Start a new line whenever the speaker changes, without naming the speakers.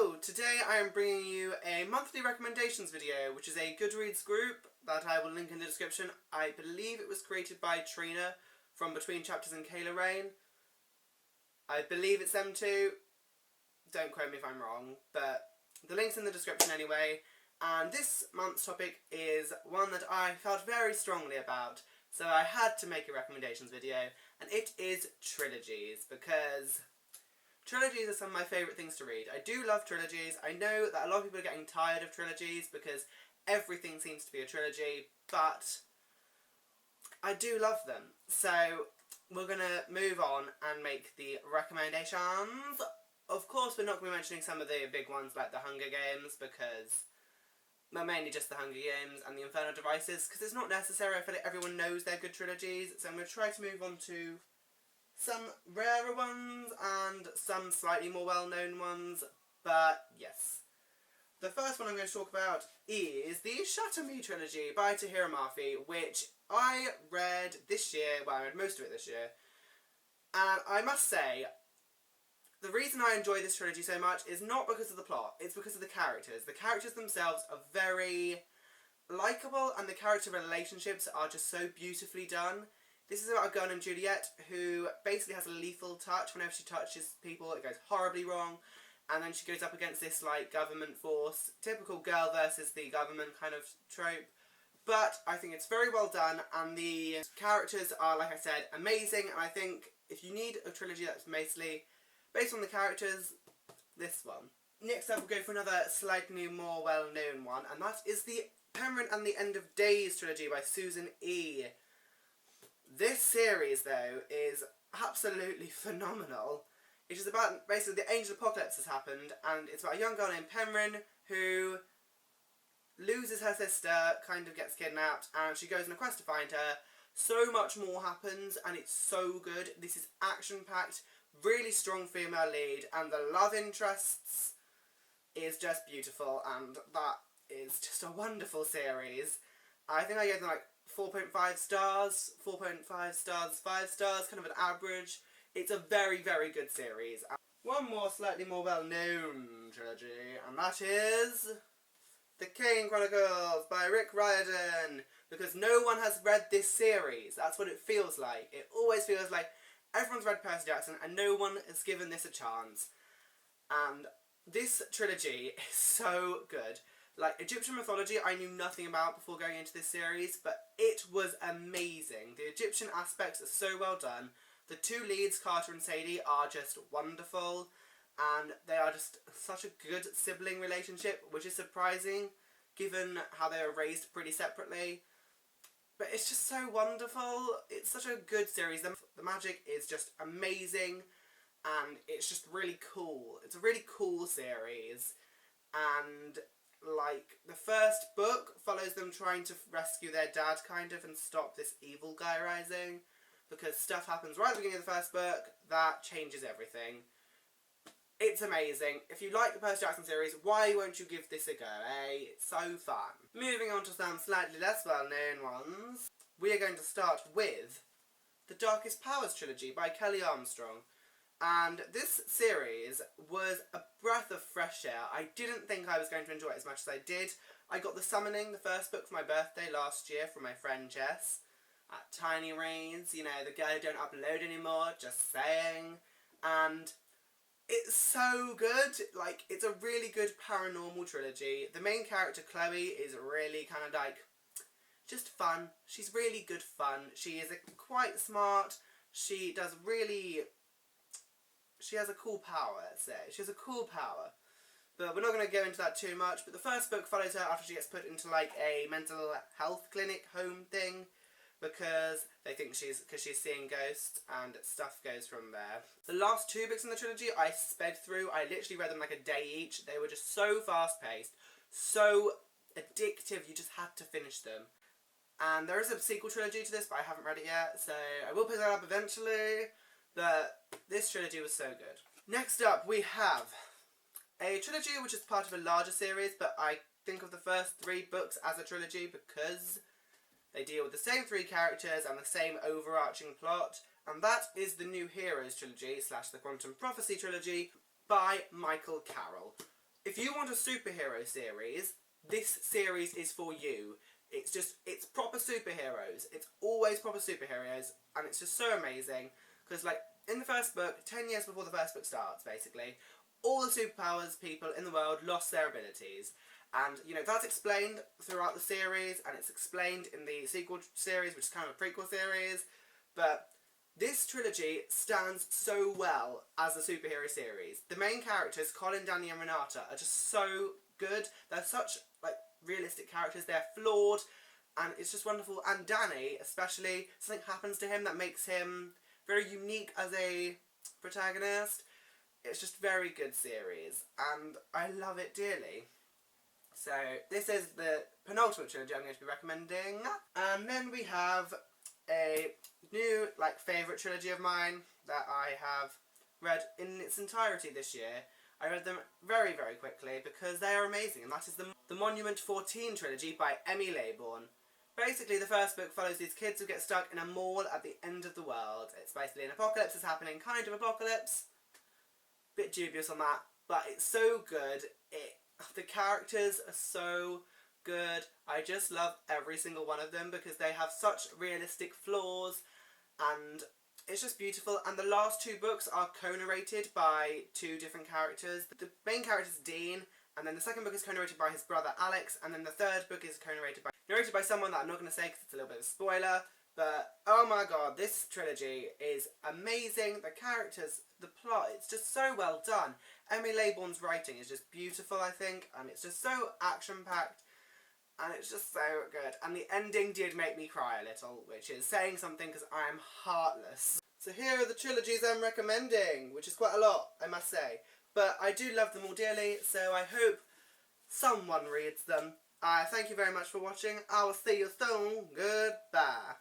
Hello! Today I am bringing you a monthly recommendations video, which is a Goodreads group that I will link in the description. I believe it was created by Trina from Between Chapters and Kayla Rain. I believe it's them too. Don't quote me if I'm wrong, but the link's in the description anyway. And this month's topic is one that I felt very strongly about, so I had to make a recommendations video, and it is Trilogies, because Trilogies are some of my favourite things to read. I do love trilogies. I know that a lot of people are getting tired of trilogies because everything seems to be a trilogy, but I do love them. So we're going to move on and make the recommendations. Of course, we're not going to be mentioning some of the big ones like the Hunger Games, because well, mainly just the Hunger Games and the Infernal Devices, because it's not necessary. I feel like everyone knows they're good trilogies, so I'm going to try to move on to some rarer ones and some slightly more well-known ones, but yes. The first one I'm going to talk about is the Shuttle New Trilogy by Tahira Murphy, which I read this year. Well, I read most of it this year, and I must say, the reason I enjoy this trilogy so much is not because of the plot, it's because of the characters. The characters themselves are very likeable, and the character relationships are just so beautifully done. This is about a girl named Juliet who basically has a lethal touch. Whenever she touches people, it goes horribly wrong. And then she goes up against this, like, government force. Typical girl versus the government kind of trope. But I think it's very well done, and the characters are, like I said, amazing. And I think if you need a trilogy that's basically based on the characters, this one. Next up, we'll go for another slightly more well-known one, and that is the Penryn and the End of Days trilogy by Susan E. This series, though, is absolutely phenomenal. It is about, basically, the Angel Apocalypse has happened, and it's about a young girl named Penryn who loses her sister, kind of gets kidnapped, and she goes on a quest to find her. So much more happens, and it's so good. This is action-packed, really strong female lead, and the love interests is just beautiful, and that is just a wonderful series. I think I gave them, like, 4.5 stars, 4.5 stars, 5 stars, kind of an average. It's a very, very good series. One more slightly more well-known trilogy, and that is The Kink Chronicles by Rick Riordan, because no one has read this series. That's what it feels like. It always feels like everyone's read Percy Jackson and no one has given this a chance. And this trilogy is so good. Like, Egyptian mythology I knew nothing about before going into this series, but it was amazing. The Egyptian aspects are so well done. The two leads, Carter and Sadie, are just wonderful, and they are just such a good sibling relationship, which is surprising, given how they were raised pretty separately. But it's just so wonderful. It's such a good series. The magic is just amazing, and it's just really cool. It's a really cool series, and like, the first book follows them trying to rescue their dad, kind of, and stop this evil guy rising, because stuff happens right at the beginning of the first book that changes everything. It's amazing. If you like the Percy Jackson series, why won't you give this a go, eh? It's so fun. Moving on to some slightly less well-known ones, we are going to start with The Darkest Powers trilogy by Kelly Armstrong. And this series was a breath of fresh air. I didn't think I was going to enjoy it as much as I did. I got The Summoning, the first book, for my birthday last year from my friend Jess at Tiny Reads. You know, the girl who don't upload anymore, just saying. And it's so good. Like, it's a really good paranormal trilogy. The main character, Chloe, is really kind of like just fun. She's really good fun. She is quite smart. She has a cool power, let's say. She has a cool power. But we're not going to go into that too much. But the first book follows her after she gets put into, like, a mental health clinic home thing, because they think she's seeing ghosts, and stuff goes from there. The last two books in the trilogy I sped through. I literally read them like a day each. They were just so fast-paced, so addictive, you just had to finish them. And there is a sequel trilogy to this, but I haven't read it yet, so I will pick that up eventually. But this trilogy was so good. Next up, we have a trilogy which is part of a larger series, but I think of the first 3 books as a trilogy because they deal with the same 3 characters and the same overarching plot, and that is the New Heroes trilogy / the Quantum Prophecy trilogy by Michael Carroll. If you want a superhero series, this series is for you. It's proper superheroes. It's always proper superheroes, and it's just so amazing. Because, like, in the first book, 10 years before the first book starts, basically, all the superpowers people in the world lost their abilities. And, you know, that's explained throughout the series, and it's explained in the sequel series, which is kind of a prequel series. But this trilogy stands so well as a superhero series. The main characters, Colin, Danny, and Renata, are just so good. They're such, like, realistic characters. They're flawed, and it's just wonderful. And Danny, especially, something happens to him that makes him very unique as a protagonist. It's just a very good series, and I love it dearly. So, this is the penultimate trilogy I'm going to be recommending. And then we have a new, like, favourite trilogy of mine that I have read in its entirety this year. I read them very, very quickly because they are amazing, and that is the Monument 14 trilogy by Emmy Laybourne. Basically, the first book follows these kids who get stuck in a mall at the end of the world. It's basically an apocalypse is happening, kind of apocalypse. Bit dubious on that, but it's so good. The characters are so good. I just love every single one of them because they have such realistic flaws, and it's just beautiful. And the last two books are co-narrated by two different characters. The main character is Dean, and then the second book is co-narrated by his brother Alex, and then the third book is narrated by someone that I'm not going to say because it's a little bit of a spoiler. But, oh my god, this trilogy is amazing. The characters, the plot, it's just so well done. Emmy Laybourne's writing is just beautiful, I think, and it's just so action-packed, and it's just so good. And the ending did make me cry a little, which is saying something because I am heartless. So here are the trilogies I'm recommending, which is quite a lot, I must say. But I do love them all dearly, so I hope someone reads them. Thank you very much for watching. I will see you soon. Goodbye.